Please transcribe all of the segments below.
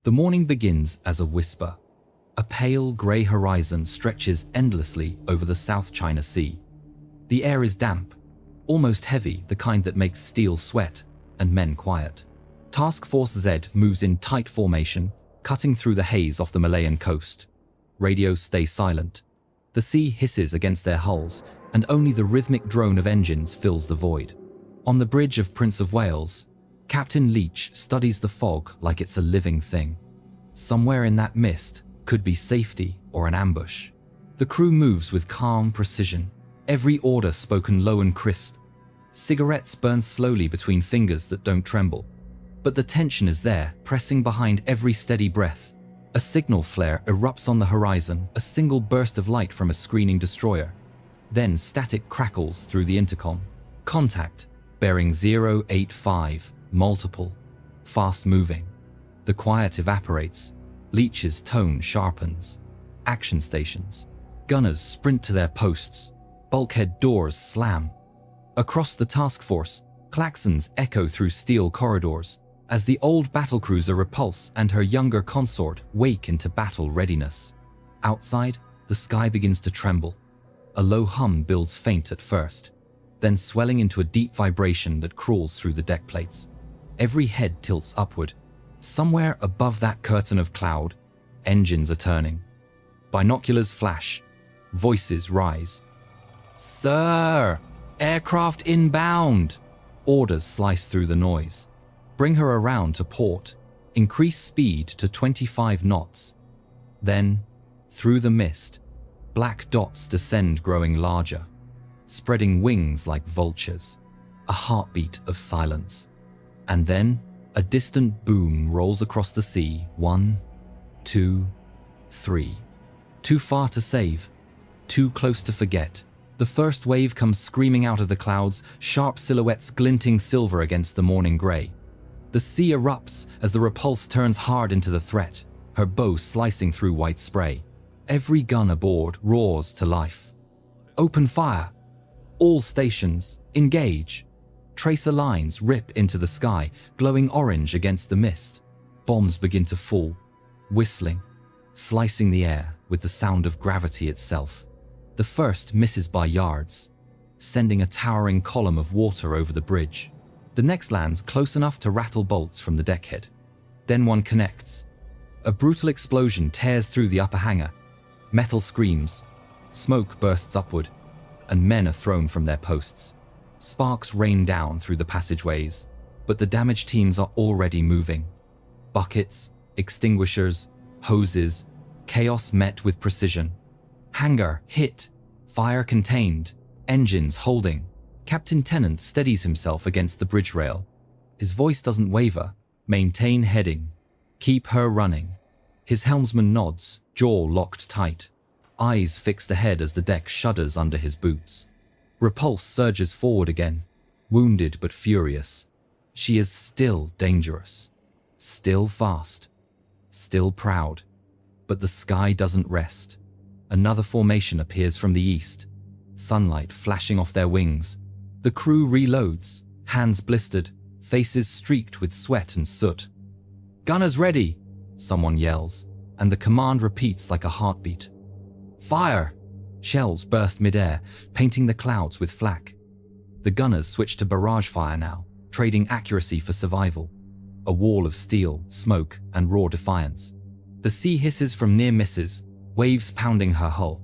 The morning begins as a whisper. A pale grey horizon stretches endlessly over the South China Sea. The air is damp, almost heavy, the kind that makes steel sweat and men quiet. Task Force Z moves in tight formation, cutting through the haze off the Malayan coast. Radios stay silent. The sea hisses against their hulls, and only the rhythmic drone of engines fills the void. On the bridge of Prince of Wales, Captain Leach studies the fog like it's a living thing. Somewhere in that mist could be safety or an ambush. The crew moves with calm precision, every order spoken low and crisp. Cigarettes burn slowly between fingers that don't tremble. But the tension is there, pressing behind every steady breath. A signal flare erupts on the horizon, a single burst of light from a screening destroyer. Then static crackles through the intercom. Contact, bearing 085, multiple, fast-moving. The quiet evaporates. Leach's tone sharpens. Action stations. Gunners sprint to their posts. Bulkhead doors slam. Across the task force, klaxons echo through steel corridors as the old battlecruiser Repulse and her younger consort wake into battle readiness. Outside, the sky begins to tremble. A low hum builds faint at first, then swelling into a deep vibration that crawls through the deck plates. Every head tilts upward. Somewhere above that curtain of cloud, engines are turning. Binoculars flash. Voices rise. "Sir! Aircraft inbound!" Orders slice through the noise. Bring her around to port. Increase speed to 25 knots. Then, through the mist, black dots descend, growing larger, spreading wings like vultures. A heartbeat of silence. And then, a distant boom rolls across the sea. 1, 2, 3. Too far to save. Too close to forget. The first wave comes screaming out of the clouds, sharp silhouettes glinting silver against the morning grey. The sea erupts as the Repulse turns hard into the threat, her bow slicing through white spray. Every gun aboard roars to life. Open fire! All stations, engage! Tracer lines rip into the sky, glowing orange against the mist. Bombs begin to fall, whistling, slicing the air with the sound of gravity itself. The first misses by yards, sending a towering column of water over the bridge. The next lands close enough to rattle bolts from the deckhead. Then one connects. A brutal explosion tears through the upper hangar. Metal screams. Smoke bursts upward, and men are thrown from their posts. Sparks rain down through the passageways, but the damage teams are already moving. Buckets, extinguishers, hoses, chaos met with precision. Hangar hit, fire contained, engines holding. Captain Tennant steadies himself against the bridge rail. His voice doesn't waver. Maintain heading. Keep her running. His helmsman nods, jaw locked tight, eyes fixed ahead as the deck shudders under his boots. Repulse surges forward again, wounded but furious. She is still dangerous, still fast, still proud. But the sky doesn't rest. Another formation appears from the east, sunlight flashing off their wings. The crew reloads, hands blistered, faces streaked with sweat and soot. "Gunners ready!" someone yells, and the command repeats like a heartbeat. "Fire!" Shells burst midair, painting the clouds with flak. The gunners switch to barrage fire now, trading accuracy for survival. A wall of steel, smoke, and raw defiance. The sea hisses from near misses, waves pounding her hull.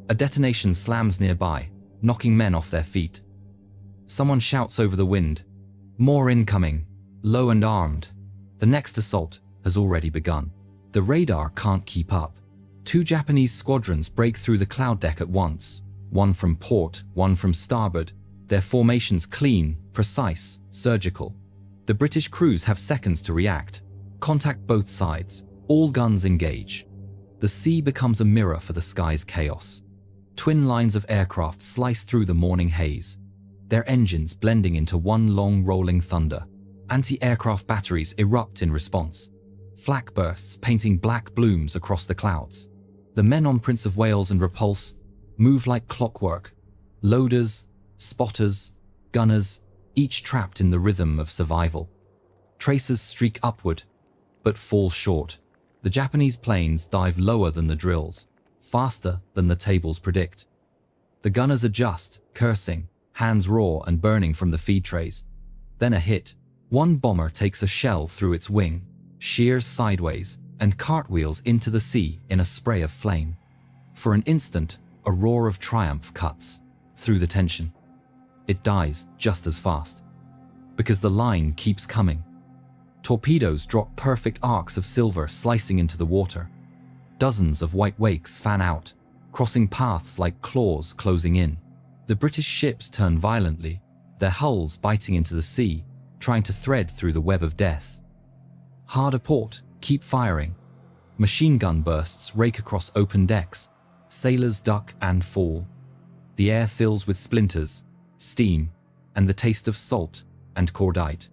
A detonation slams nearby, knocking men off their feet. Someone shouts over the wind, "More incoming, low and armed." The next assault has already begun. The radar can't keep up. 2 Japanese squadrons break through the cloud deck at once, one from port, one from starboard, their formations clean, precise, surgical. The British crews have seconds to react. Contact both sides, all guns engage. The sea becomes a mirror for the sky's chaos. Twin lines of aircraft slice through the morning haze, their engines blending into one long rolling thunder. Anti-aircraft batteries erupt in response, flak bursts painting black blooms across the clouds. The men on Prince of Wales and Repulse move like clockwork, loaders, spotters, gunners, each trapped in the rhythm of survival. Tracers streak upward, but fall short. The Japanese planes dive lower than the drills, faster than the tables predict. The gunners adjust, cursing, hands raw and burning from the feed trays. Then a hit. One bomber takes a shell through its wing, shears sideways, and cartwheels into the sea in a spray of flame. For an instant, a roar of triumph cuts through the tension. It dies just as fast, because the line keeps coming. Torpedoes drop perfect arcs of silver slicing into the water. Dozens of white wakes fan out, crossing paths like claws closing in. The British ships turn violently, their hulls biting into the sea, trying to thread through the web of death. Hard a port, keep firing. Machine gun bursts rake across open decks. Sailors duck and fall. The air fills with splinters, steam, and the taste of salt and cordite.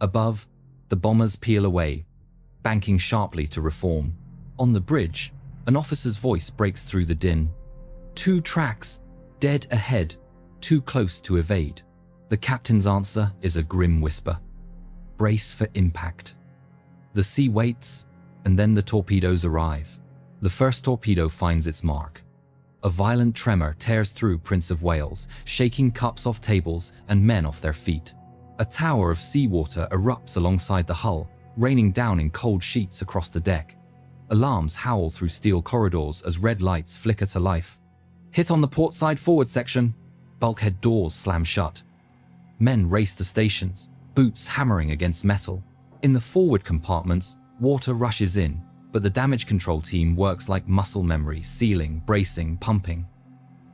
Above, the bombers peel away, banking sharply to reform. On the bridge, an officer's voice breaks through the din. 2 tracks, dead ahead, too close to evade. The captain's answer is a grim whisper. Brace for impact. The sea waits, and then the torpedoes arrive. The first torpedo finds its mark. A violent tremor tears through Prince of Wales, shaking cups off tables and men off their feet. A tower of seawater erupts alongside the hull, raining down in cold sheets across the deck. Alarms howl through steel corridors as red lights flicker to life. Hit on the port side forward section. Bulkhead doors slam shut. Men race to stations, boots hammering against metal. In the forward compartments, water rushes in, but the damage control team works like muscle memory, sealing, bracing, pumping.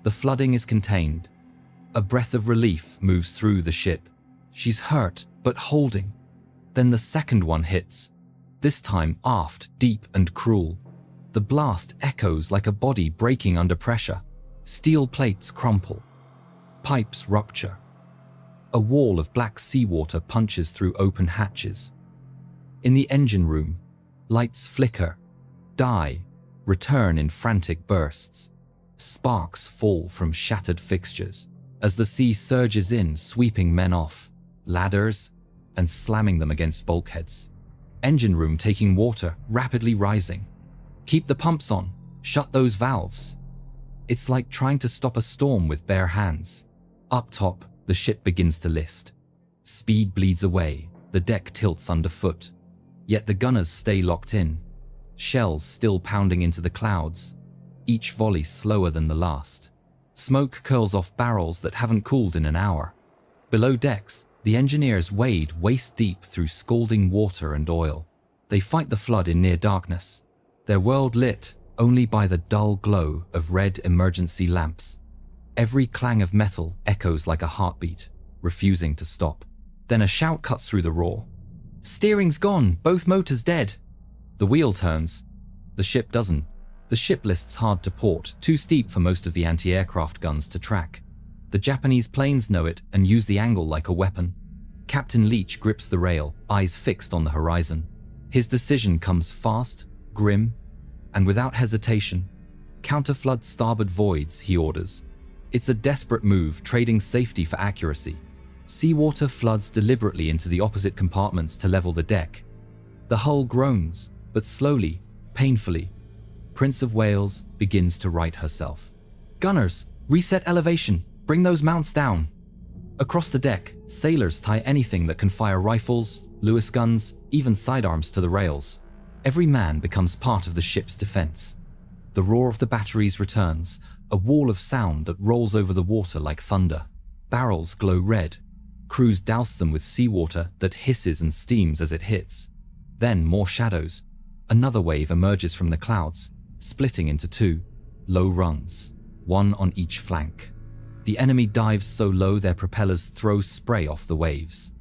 The flooding is contained. A breath of relief moves through the ship. She's hurt, but holding. Then the second one hits. This time aft, deep and cruel. The blast echoes like a body breaking under pressure. Steel plates crumple. Pipes rupture. A wall of black seawater punches through open hatches. In the engine room, lights flicker, die, return in frantic bursts. Sparks fall from shattered fixtures as the sea surges in, sweeping men off ladders and slamming them against bulkheads. Engine room taking water, rapidly rising. Keep the pumps on, shut those valves. It's like trying to stop a storm with bare hands. Up top, the ship begins to list. Speed bleeds away, the deck tilts underfoot. Yet the gunners stay locked in. Shells still pounding into the clouds, each volley slower than the last. Smoke curls off barrels that haven't cooled in an hour. Below decks, the engineers wade waist-deep through scalding water and oil. They fight the flood in near darkness, their world lit only by the dull glow of red emergency lamps. Every clang of metal echoes like a heartbeat, refusing to stop. Then a shout cuts through the roar. Steering's gone, both motors dead. The wheel turns. The ship doesn't. The ship lists hard to port, too steep for most of the anti-aircraft guns to track. The Japanese planes know it and use the angle like a weapon. Captain Leach grips the rail, eyes fixed on the horizon. His decision comes fast, grim, and without hesitation. Counterflood starboard voids, he orders. It's a desperate move, trading safety for accuracy. Seawater floods deliberately into the opposite compartments to level the deck. The hull groans, but slowly, painfully. Prince of Wales begins to right herself. Gunners, reset elevation, bring those mounts down. Across the deck, sailors tie anything that can fire rifles, Lewis guns, even sidearms to the rails. Every man becomes part of the ship's defense. The roar of the batteries returns, a wall of sound that rolls over the water like thunder. Barrels glow red. Crews douse them with seawater that hisses and steams as it hits. Then more shadows. Another wave emerges from the clouds, splitting into 2 low rungs, one on each flank. The enemy dives so low their propellers throw spray off the waves.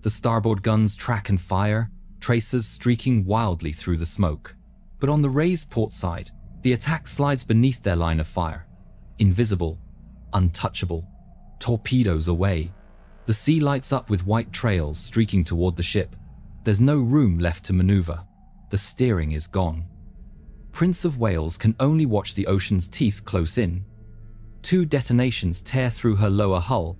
The starboard guns track and fire, tracers streaking wildly through the smoke. But on the raised port side, the attack slides beneath their line of fire. Invisible, untouchable, torpedoes away. The sea lights up with white trails streaking toward the ship. There's no room left to maneuver. The steering is gone. Prince of Wales can only watch the ocean's teeth close in. 2 detonations tear through her lower hull.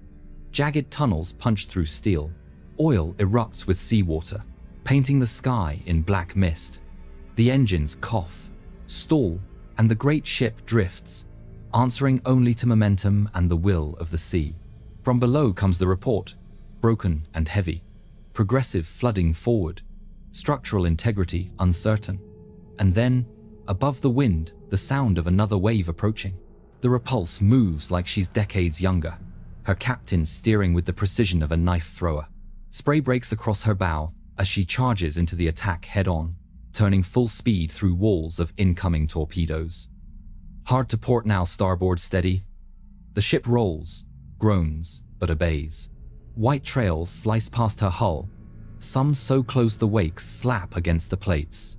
Jagged tunnels punch through steel. Oil erupts with seawater. painting the sky in black mist. The engines cough, stall, and the great ship drifts, answering only to momentum and the will of the sea. From below comes the report, broken and heavy, progressive flooding forward, structural integrity uncertain. And then, above the wind, the sound of another wave approaching. The Repulse moves like she's decades younger, her captain steering with the precision of a knife thrower. Spray breaks across her bow as she charges into the attack head-on, turning full speed through walls of incoming torpedoes. Hard to port now, starboard steady. The ship rolls, groans, but obeys. White trails slice past her hull, some so close the wakes slap against the plates.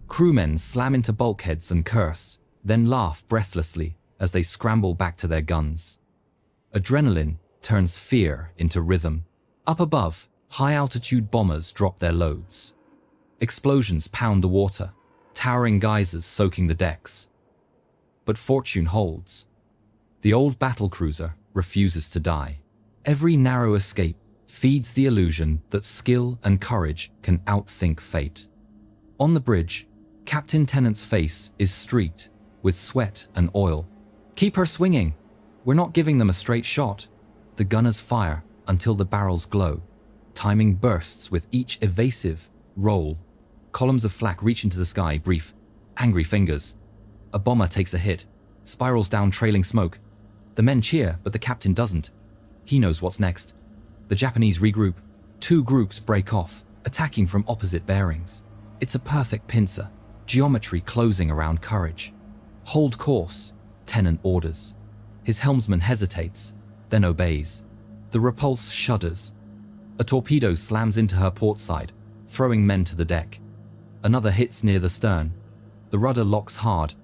Crewmen slam into bulkheads and curse, then laugh breathlessly as they scramble back to their guns. Adrenaline turns fear into rhythm. Up above, high-altitude bombers drop their loads. Explosions pound the water, towering geysers soaking the decks. But fortune holds. The old battlecruiser refuses to die. Every narrow escape feeds the illusion that skill and courage can outthink fate. On the bridge, Captain Tennant's face is streaked with sweat and oil. "Keep her swinging. We're not giving them a straight shot." The gunners fire until the barrels glow. Timing bursts with each evasive roll. Columns of flak reach into the sky, brief, angry fingers. A bomber takes a hit, spirals down trailing smoke. The men cheer, but the captain doesn't. He knows what's next. The Japanese regroup. Two groups break off, attacking from opposite bearings. It's a perfect pincer, geometry closing around courage. "Hold course," Tennant orders. His helmsman hesitates, then obeys. The Repulse shudders. A torpedo slams into her port side, throwing men to the deck. Another hits near the stern. The rudder locks hard.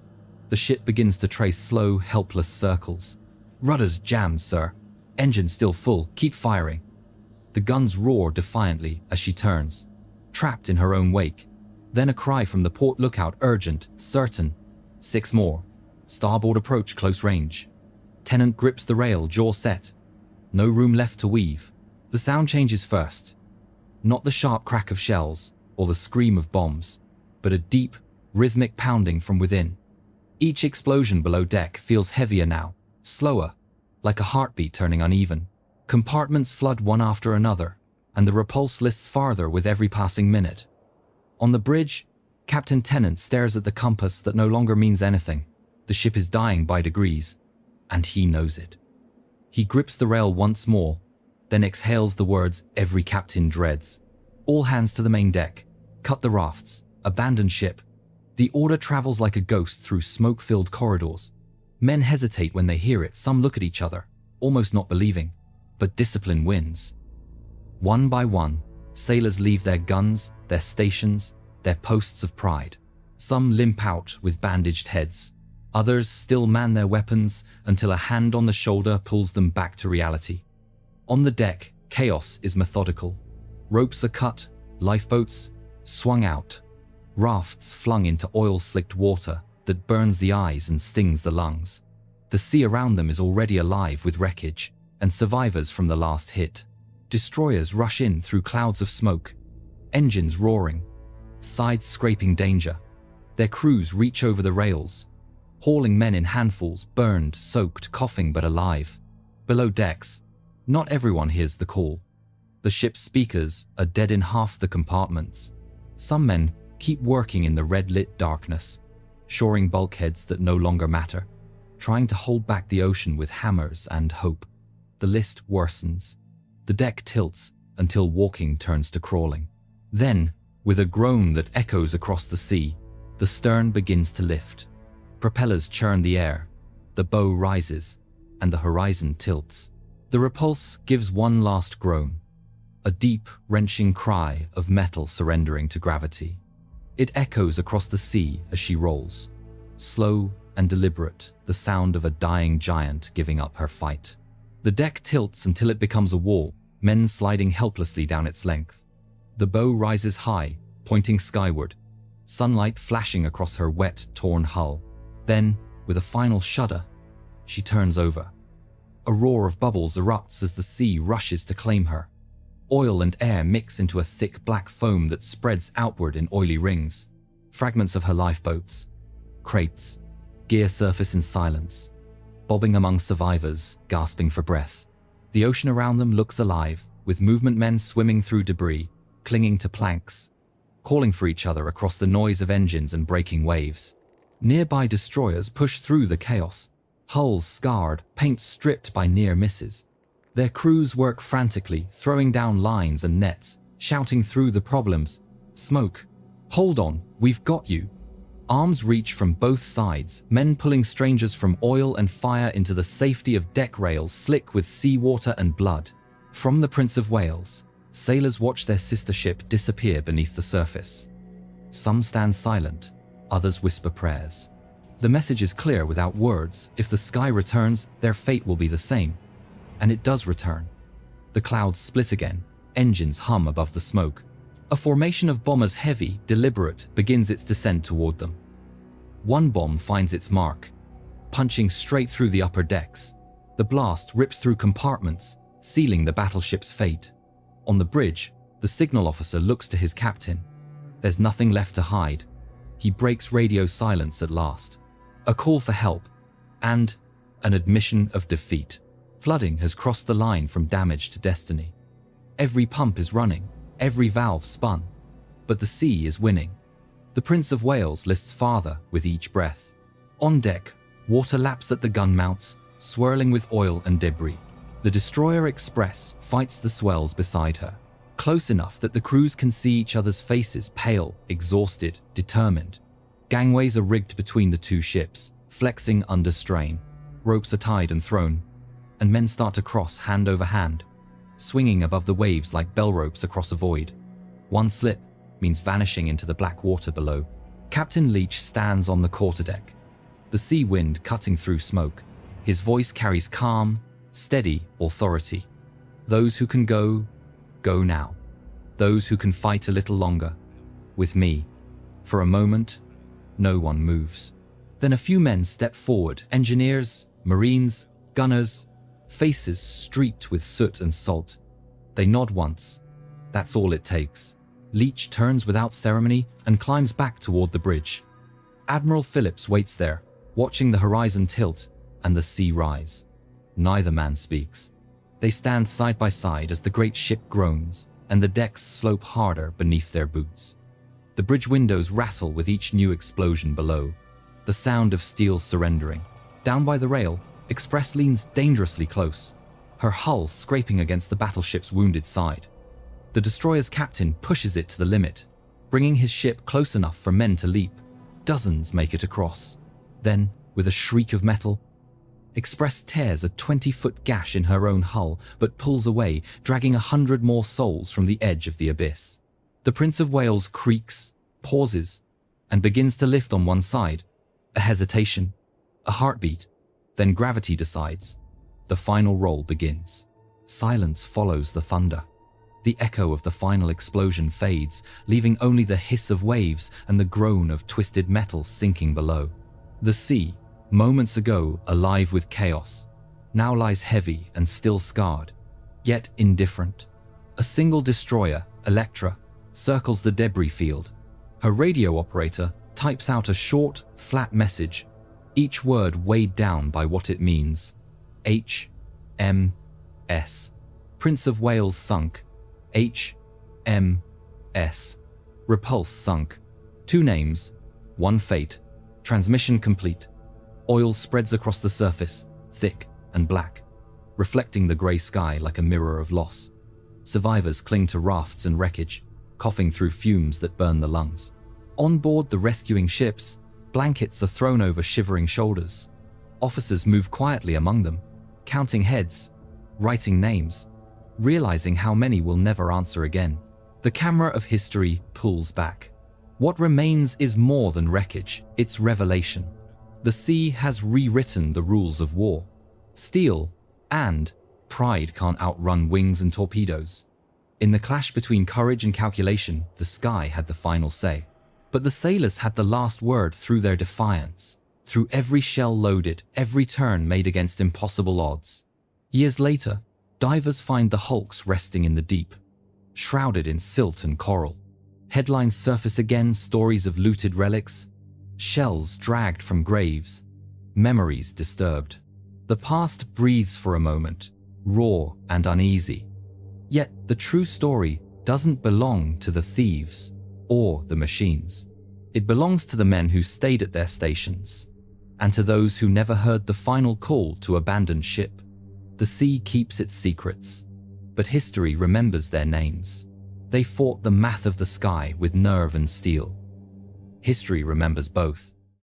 The ship begins to trace slow, helpless circles. "Rudder's jammed, sir. Engine still full. Keep firing." The guns roar defiantly as she turns, trapped in her own wake. Then a cry from the port lookout, urgent, certain. 6 more. Starboard approach close range. Tennant grips the rail, jaw set. No room left to weave. The sound changes first. Not the sharp crack of shells or the scream of bombs, but a deep, rhythmic pounding from within. Each explosion below deck feels heavier now, slower, like a heartbeat turning uneven. Compartments flood one after another, and the Repulse lists farther with every passing minute. On the bridge, Captain Tennant stares at the compass that no longer means anything. The ship is dying by degrees, and he knows it. He grips the rail once more, then exhales the words every captain dreads. "All hands to the main deck. Cut the rafts. Abandon ship." The order travels like a ghost through smoke-filled corridors. Men hesitate when they hear it. Some look at each other, almost not believing. But discipline wins. One by one, sailors leave their guns, their stations, their posts of pride. Some limp out with bandaged heads. Others still man their weapons until a hand on the shoulder pulls them back to reality. On the deck, chaos is methodical. Ropes are cut, lifeboats swung out, rafts flung into oil-slicked water that burns the eyes and stings the lungs. The sea around them is already alive with wreckage and survivors from the last hit. Destroyers rush in through clouds of smoke, engines roaring, sides scraping danger. Their crews reach over the rails, hauling men in handfuls, burned, soaked, coughing but alive. Below decks, not everyone hears the call. The ship's speakers are dead in half the compartments. Some men keep working in the red-lit darkness, shoring bulkheads that no longer matter, trying to hold back the ocean with hammers and hope. The list worsens. The deck tilts until walking turns to crawling. Then, with a groan that echoes across the sea, the stern begins to lift. Propellers churn the air, the bow rises, and the horizon tilts. The Repulse gives one last groan, a deep, wrenching cry of metal surrendering to gravity. It echoes across the sea as she rolls, slow and deliberate, the sound of a dying giant giving up her fight. The deck tilts until it becomes a wall, men sliding helplessly down its length. The bow rises high, pointing skyward, sunlight flashing across her wet, torn hull. Then, with a final shudder, she turns over. A roar of bubbles erupts as the sea rushes to claim her. Oil and air mix into a thick black foam that spreads outward in oily rings. Fragments of her lifeboats, crates, gear surface in silence, bobbing among survivors, gasping for breath. The ocean around them looks alive, with movement men swimming through debris, clinging to planks, calling for each other across the noise of engines and breaking waves. Nearby destroyers push through the chaos, hulls scarred, paint stripped by near misses. Their crews work frantically, throwing down lines and nets, shouting through the problems. Smoke. Hold on, we've got you. Arms reach from both sides, men pulling strangers from oil and fire into the safety of deck rails slick with seawater and blood. From the Prince of Wales, sailors watch their sister ship disappear beneath the surface. Some stand silent, others whisper prayers. The message is clear without words. If the sky returns, their fate will be the same. And it does return. The clouds split again, engines hum above the smoke. A formation of bombers, heavy, deliberate, begins its descent toward them. One bomb finds its mark, punching straight through the upper decks. The blast rips through compartments, sealing the battleship's fate. On the bridge, the signal officer looks to his captain. There's nothing left to hide. He breaks radio silence at last. A call for help, and an admission of defeat. Flooding has crossed the line from damage to destiny. Every pump is running, every valve spun, but the sea is winning. The Prince of Wales lists farther with each breath. On deck, water laps at the gun mounts, swirling with oil and debris. The destroyer Express fights the swells beside her, close enough that the crews can see each other's faces, pale, exhausted, determined. Gangways are rigged between the two ships, flexing under strain. Ropes are tied and thrown, and men start to cross hand over hand, swinging above the waves like bell ropes across a void. One slip means vanishing into the black water below. Captain Leach stands on the quarterdeck, the sea wind cutting through smoke. His voice carries calm, steady authority. Those who can go, go now. Those who can fight a little longer, with me. For a moment, no one moves. Then a few men step forward, engineers, marines, gunners, faces streaked with soot and salt. They nod once. That's all it takes. Leach turns without ceremony and climbs back toward the bridge. Admiral Phillips waits there, watching the horizon tilt and the sea rise. Neither man speaks. They stand side by side as the great ship groans and the decks slope harder beneath their boots. The bridge windows rattle with each new explosion below, the sound of steel surrendering. Down by the rail, Express leans dangerously close, her hull scraping against the battleship's wounded side. The destroyer's captain pushes it to the limit, bringing his ship close enough for men to leap. Dozens make it across. Then, with a shriek of metal, Express tears a 20-foot gash in her own hull, but pulls away, dragging 100 more souls from the edge of the abyss. The Prince of Wales creaks, pauses, and begins to lift on one side. A hesitation, a heartbeat. Then gravity decides. The final roll begins. Silence follows the thunder. The echo of the final explosion fades, leaving only the hiss of waves and the groan of twisted metal sinking below. The sea, moments ago alive with chaos, now lies heavy and still scarred, yet indifferent. A single destroyer, Electra, circles the debris field. Her radio operator types out a short, flat message, each word weighed down by what it means. HMS. Prince of Wales sunk. HMS. Repulse sunk. 2 names, 1 fate. Transmission complete. Oil spreads across the surface, thick and black, reflecting the grey sky like a mirror of loss. Survivors cling to rafts and wreckage, coughing through fumes that burn the lungs. On board the rescuing ships, blankets are thrown over shivering shoulders. Officers move quietly among them, counting heads, writing names, realizing how many will never answer again. The camera of history pulls back. What remains is more than wreckage, it's revelation. The sea has rewritten the rules of war. Steel and pride can't outrun wings and torpedoes. In the clash between courage and calculation, the sky had the final say. But the sailors had the last word through their defiance, through every shell loaded, every turn made against impossible odds. Years later, divers find the hulks resting in the deep, shrouded in silt and coral. Headlines surface again, stories of looted relics, shells dragged from graves, memories disturbed. The past breathes for a moment, raw and uneasy. Yet the true story doesn't belong to the thieves or the machines. It belongs to the men who stayed at their stations, and to those who never heard the final call to abandon ship. The sea keeps its secrets, but history remembers their names. They fought the math of the sky with nerve and steel. History remembers both.